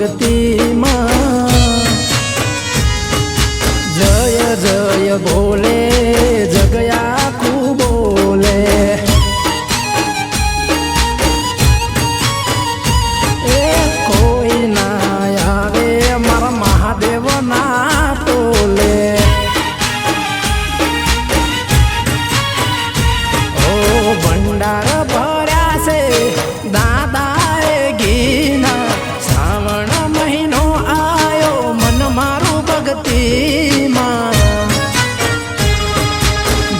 ભક્તિમાં જય જય બોલે જગયા ખૂબ બોલે એ કોઈ ના આવે મારા મહાદેવ ના તોલે ઓ ભંડાર ભર્યા છે દાદાએ ઘીના શ્રાવણ મહિનો આયો મન મારું ભક્તિમાં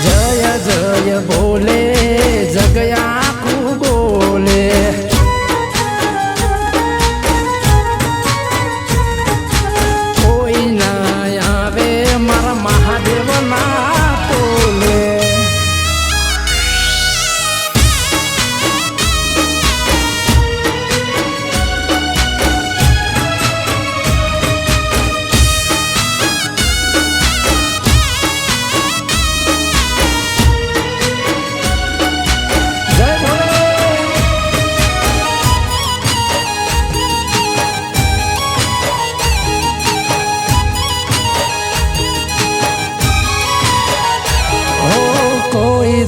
જય જય બોલે જગયા ખૂબ બોલે કોઈ ના આવે મારા મહાદેવ ના તોલે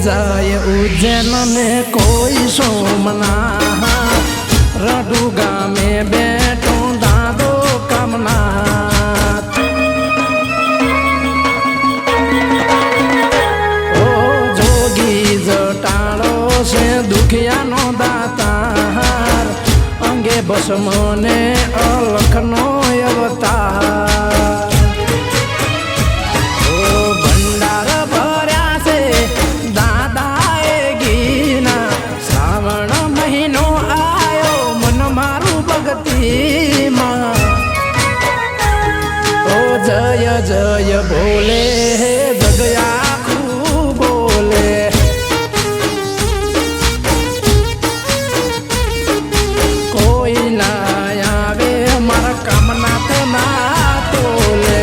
જાય ઉજ્જૈન ને કોઈ સોમનાથ રડુ ગામે બેઠો દાદો કમનાથ ઓ જોગી જટાળો છે દુખિયાનો દાતાર અંગે ભસ્મ ને અલખનો અવતાર जय जय बोले जगया खूब बोले कोई ना आवे मारा कामना तो ना तोले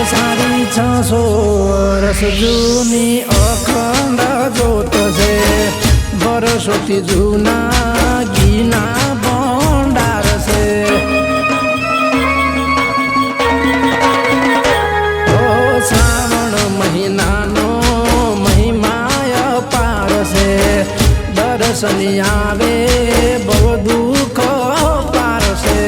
सारी 600 વર્ષ જૂની અખંડ જોત છે વર્ષોથી જૂના ઘીના ભંડાર છે ઓ શ્રાવણ મહિનાનો મહિમા અપાર છે દર્શની આવે બહુ દુઃખ પાર છે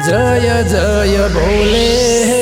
जय जय बोले